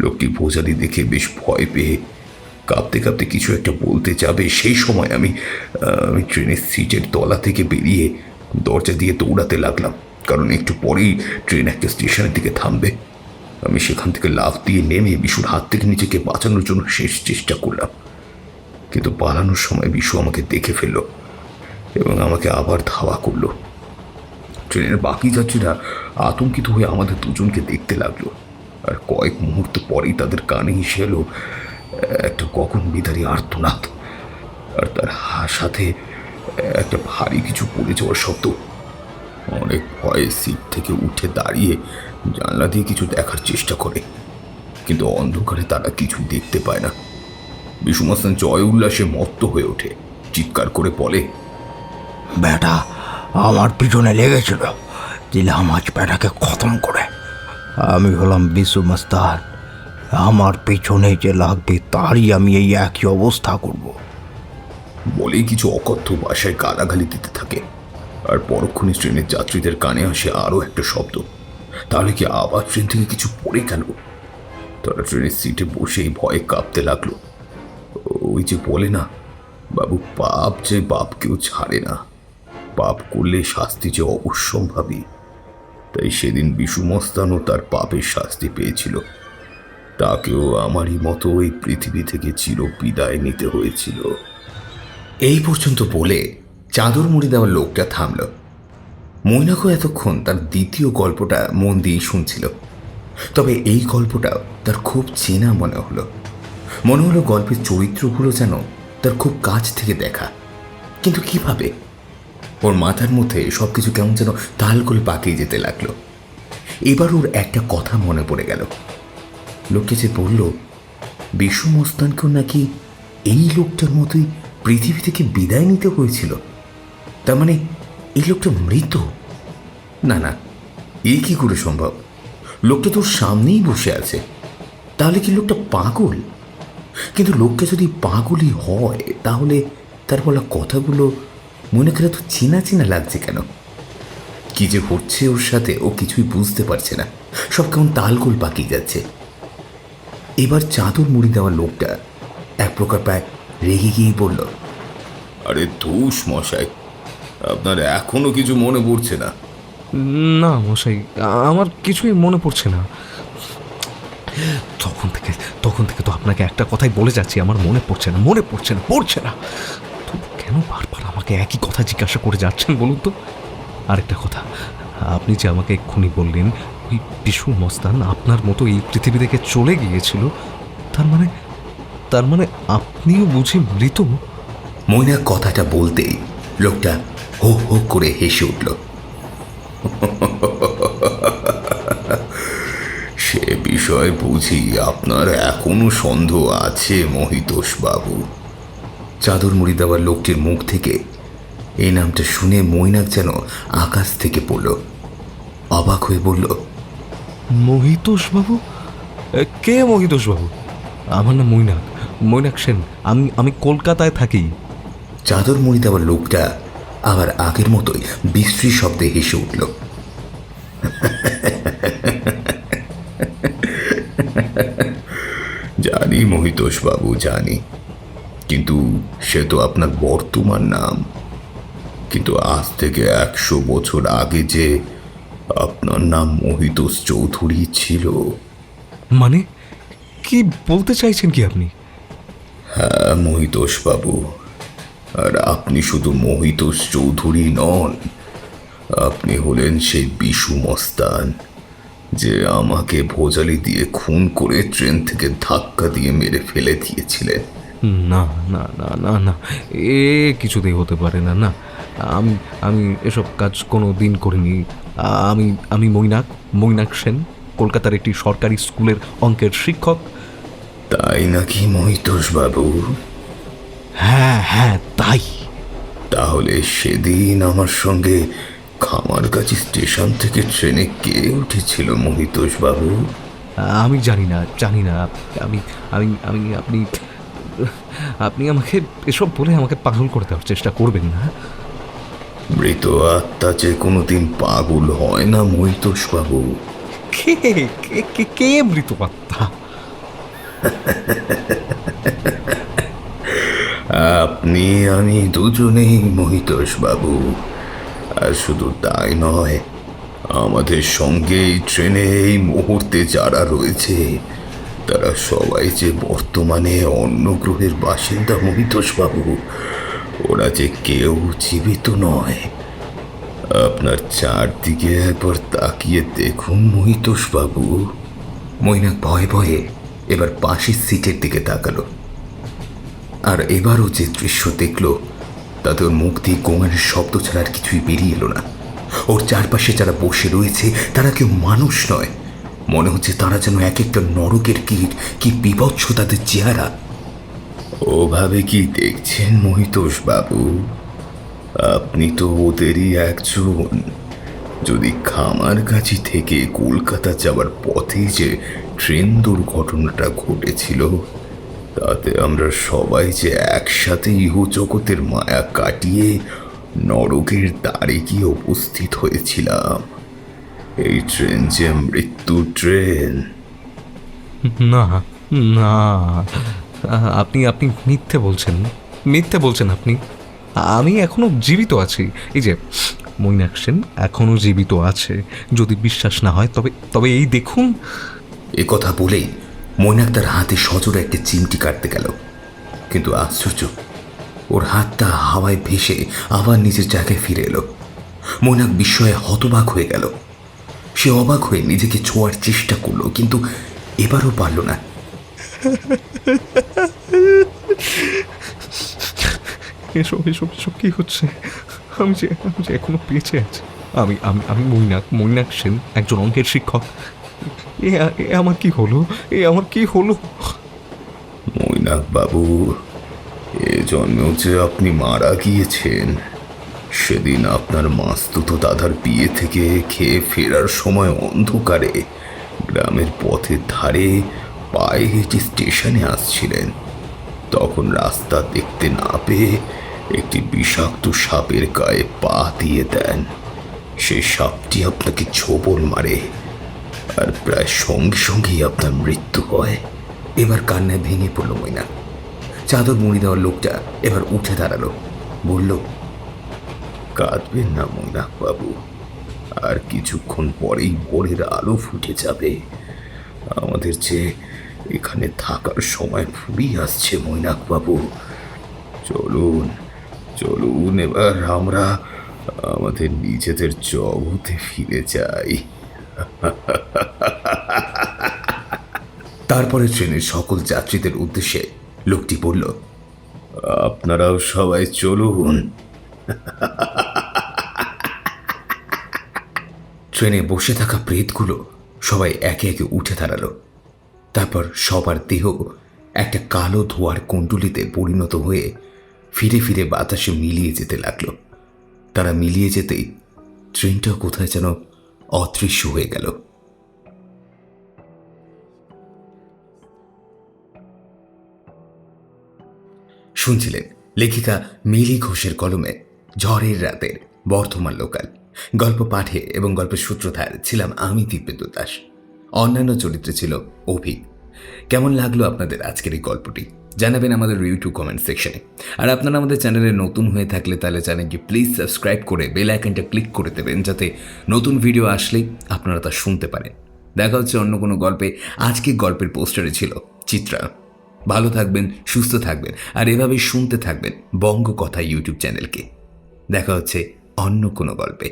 লোকটি ভোজালি দেখে বেশ ভয় পেয়ে কাঁপতে কাঁপতে কিছু একটা বলতে যাবে, সেই সময় আমি ট্রেনের সিটের তলা থেকে বেরিয়ে দরজা দিয়ে দৌড়াতে লাগলাম, কারণ একটু পরেই ট্রেন একটা স্টেশনের দিকে থামবে। আমি সেখান থেকে লাফ দিয়ে নেমে বিশুর হাত থেকে নিজেকে বাঁচানোর জন্য শেষ চেষ্টা করলাম, কিন্তু পালানোর সময় বিশু আমাকে দেখে ফেলল এবং আমাকে আবার ধাওয়া করলো। ট্রেনের বাকি যাত্রীরা আতঙ্কিত হয়ে আমাদের দুজনকে দেখতে লাগলো, আর কয়েক মুহূর্ত পরেই তাদের কানে এসে এলো একটা গগন বিদারী আর্তনাদ, আর তার সাথে একটা ভারী কিছু পড়ে যাওয়ার শব্দ। অনেক ভয়ে সিট থেকে উঠে দাঁড়িয়ে জানলা দিয়ে কিছু দেখার চেষ্টা করে, কিন্তু অন্ধকারে তারা কিছু দেখতে পায় না। বিশু মস্তান জয় উল্লাসে মত্ত হয়ে ওঠে, চিৎকার করে বলে, বেটা আমার পিছনে লেগেছিল, দিলাম আজ বেটাকে খতম করে। আমি হলাম বিশু মস্তান, আমার পিছনে যে লাগবে তারই আমি এই একই অবস্থা করব। বলেই কিছু অকথ্য ভাষায় গালাগালি দিতে থাকে। আর পরক্ষণে ট্রেনের যাত্রীদের কানে আসে আরও একটা শব্দ। তাহলে কি আবার ট্রেন থেকে কিছু পড়ে গেল? তারা ট্রেনের সিটে বসেই ভয়ে কাঁপতে লাগলো। ওই যে বলে না বাবু, পাপ যে বাপকেও ছাড়ে না, পাপ করলে শাস্তি যে অবশ্যম্ভাবী। তাই সেদিন বিশু মস্তানও তার পাপের শাস্তি পেয়েছিল। তাকেও আমারই মতো এই পৃথিবী থেকে চির বিদায় নিতে হয়েছিল। এই পর্যন্ত বলে চাদর মুড়ি দেওয়া লোকটা থামল। মৈনাকও এতক্ষণ তার দ্বিতীয় গল্পটা মন দিয়ে শুনছিল। তবে এই গল্পটা তার খুব চেনা মনে হলো। মনে হলো গল্পের চরিত্রগুলো যেন তার খুব কাছ থেকে দেখা। কিন্তু কিভাবে? ওর মাথার মধ্যে সবকিছু কেমন যেন তালগোল পাকিয়ে যেতে লাগলো। এবার ওর একটা কথা মনে পড়ে গেল। লোককে যে বলল বিশু মস্তানকেও নাকি এই লোকটার মতোই পৃথিবী থেকে বিদায় নিতে হয়েছিল। তার মানে এই লোকটা মৃত? না না, এই কি করে সম্ভব? লোকটা তোর সামনেই বসে আছে। তাহলে কি লোকটা পাগল? কিন্তু লোকটা যদি পাগলই হয় তাহলে তার বলা কথাগুলো মনে করে তো চেনা চেনা লাগছে কেন? কি যে হচ্ছে ওর সাথে ও কিছুই বুঝতে পারছে না। সব কেমন তালগোল পাকিয়ে যাচ্ছে। এবার চাদর মুড়ি দেওয়া লোকটা এক প্রকার প্রায় রেগে গিয়েই বলল, আরে ধুস মশাই, আপনার এখনো কিছু মনে পড়ছে না? না মশাই, আমার কিছুই মনে পড়ছে না। তখন থেকে তো আপনাকে একটা কথাই বলে যাচ্ছি, আমার মনে পড়ছে না। তো কেন বারবার আমাকে একই কথা জিজ্ঞাসা করে যাচ্ছেন বলুন তো? আরেকটা কথা, আপনি যে আমাকে এক্ষুনি বললেন ওই বিশু মস্তান আপনার মতো এই পৃথিবী থেকে চলে গিয়েছিল, তার মানে আপনিও বুঝি মৃত? মৈনাক কথাটা বলতেই লোকটা হো হো করে হেসে উঠল। সে বিষয়ে বুঝি আপনার এখনো সন্দেহ আছে মহিতোষ বাবু? চাদর মুড়ি দেওয়ার লোকটির মুখ থেকে এই নামটা শুনে মৈনাক যেন আকাশ থেকে পড়ল। অবাক হয়ে বলল, মহিতোষ বাবু? কে মহিতোষ বাবু? আমার নাম মৈনাক সেন। আমি কলকাতায় থাকি। চাদর মুড়ি দেওয়ার লোকটা আবার আগের মতোই বিশ্রী শব্দে হেসে উঠল। জানি মহিতোষ বাবু, জানি, কিন্তু সে তো আপনার বর্তমান নাম। কিন্তু আজ থেকে 100 বছর আগে যে আপনার নাম মহিতোষ চৌধুরী ছিল। মানে কি বলতে চাইছেন কি আপনি? হ্যাঁ মহিতোষ বাবু, আর আপনি শুধু মহিতোষ চৌধুরী নন, আপনি হলেন সেই বিশু মস্তান যে আমাকে ভোজালি দিয়ে খুন করে ট্রেন থেকে ধাক্কা দিয়ে মেরে ফেলে দিয়েছিলেন। না না না না না, এ কিছুতেই হতে পারে না। না, আমি এসব কাজ কোনো দিন করিনি। আমি মৈনাক সেন, কলকাতার একটি সরকারি স্কুলের অঙ্কের শিক্ষক। তাই নাকি মহিতোষ বাবু? হ্যাঁ তাই। তাহলে সেদিন আমার সঙ্গে খামারগাছি স্টেশন থেকে ট্রেনে কে উঠেছিল মহিতোষ বাবু? আমি জানি না। আপনি আমাকে এসব বলে আমাকে পাগল করে দেওয়ার চেষ্টা করবেন না। মৃত আত্মা যে কোনোদিন পাগল হয় না মহিতোষ বাবু। কে মৃত আত্মা? আপনি আমি দুজনেই মহিতোষ বাবু। আর শুধু তাই নয়, আমাদের সঙ্গে এই ট্রেনে এই মুহূর্তে যারা রয়েছে তারা সবাই যে বর্তমানে অন্য গ্রহের বাসিন্দা মহিতোষ বাবু। ওরা যে কেউ জীবিত নয়। আপনার চারদিকে একবার তাকিয়ে দেখুন মহিতোষ বাবু। মৈনাক ভয়ে ভয়ে এবার পাশের সিটের দিকে তাকালো। আর এবারও যে দৃশ্য দেখল তাতে ওর মুখ দিয়ে গোঙানের শব্দ ছাড়া আর কিছুই বেরিয়ে এলো না। ওর চারপাশে যারা বসে রয়েছে তারা কেউ মানুষ নয়। মনে হচ্ছে তারা যেন এক একটা নরকের কীট। কি বিভৎস তাদের চেহারা! ওভাবে কি দেখছেন মহিতোষ বাবু? আপনি তো ওদেরই একজন। যদি খামারগাছি থেকে কলকাতা যাওয়ার পথে যে ট্রেন দুর্ঘটনাটা ঘটেছিল তাতে আমরা সবাই যে একসাথে ইহু জগতের মায়া কাটিয়ে নরকের দ্বারে গিয়ে উপস্থিত হয়েছিলাম। এই ট্রেন যে মৃত্যু ট্রেন। না না, আপনি আপনি মিথ্যে বলছেন আপনি। আমি এখনো জীবিত আছি। এই যে মৈনাক সেন এখনো জীবিত আছে। যদি বিশ্বাস না হয় তবে তবে এই দেখুন। এ কথা বলেই মৈনাক তার হাতে সজোরে একটা চিমটি কাটতে গেল, কিন্তু আশ্চর্য, ওর হাতটা হাওয়ায় ভেসে আবার নিজের জায়গায় ফিরে এলো। মৈনাক বিস্ময়ে হতবাক হয়ে গেল। সে অবাক হয়ে নিজেকে ছোঁয়ার চেষ্টা করলো, কিন্তু এবারও পারল না। এসব এসব এসব কি হচ্ছে? আমি যে এখনো বেঁচে আছি। আমি আমি আমি মৈনাক সেন, একজন অঙ্কের শিক্ষক। এ আমার কি হলো? মৈনাক বাবু, এ জন্মেও যে আপনি মারা গিয়েছেন। সেদিন আপনার মাস্তুতো দাদার বিয়ে থেকে খেয়ে ফেরার সময় অন্ধকারে গ্রামের পথের ধারে পায়ে হেঁটে স্টেশনে আসছিলেন। তখন রাস্তা দেখতে না পেয়ে একটি বিষাক্ত সাপের গায়ে পা দিয়ে দেন। সেই সাপটি আপনাকে ছোবল মারে, আর প্রায় সঙ্গে সঙ্গেই আপনার মৃত্যু হয়। এবার কান্নায় ভেঙে পড়ল মৈনাক। চাদর মুড়ি দেওয়ার লোকটা এবার উঠে দাঁড়ালো, বলল, কাঁদবেন না মৈনাক বাবু, আর কিছুক্ষণ পরেই ভোরের আলো ফুটে যাবে। আমাদের যে এখানে থাকার সময় ফুরিয়ে আসছে মৈনাক বাবু। চলুন চলুন, এবার আমরা আমাদের নিজেদের জগতে ফিরে যাই। তারপরে ট্রেনের সকল যাত্রীদের উদ্দেশ্যে লোকটি বলল, আপনারাও সবাই চলুন। ট্রেনে বসে থাকা প্রেতগুলো সবাই একে একে উঠে দাঁড়ালো। তারপর সবার দেহ একটা কালো ধোঁয়ার কুণ্ডুলিতে পরিণত হয়ে ফিরে ফিরে বাতাসে মিলিয়ে যেতে লাগলো। তারা মিলিয়ে যেতেই ট্রেনটাও কোথায় যেন অদৃশ্য হয়ে গেল। শুনছিলেন লেখিকা মিলি ঘোষের কলমে ঝড়ের রাতের বর্ধমান লোকাল। গল্প পাঠে এবং গল্পের সূত্রধার ছিলাম আমি, দিব্যেন্দু দাস। অন্যান্য চরিত্রে ছিল অভিক। কেমন লাগলো আপনাদের আজকের এই গল্পটি জানাবেন আমাদের ইউটিউব কমেন্ট সেকশনে। আর আপনারা আমাদের চ্যানেলে নতুন হয়ে থাকলে তাহলে চ্যানেলটি প্লিজ সাবস্ক্রাইব করে বেল আইকনটা ক্লিক করে দেবেন, যাতে নতুন ভিডিও আসলেই আপনারা তা শুনতে পারেন। দেখা হচ্ছে অন্য কোনো গল্পে। আজকে গল্পের পোস্টারে ছিল চিত্রা। ভালো থাকবেন, সুস্থ থাকবেন, আর এভাবেই শুনতে থাকবেন বঙ্গ কথা ইউটিউব চ্যানেলকে। দেখা হচ্ছে অন্য কোনো গল্পে।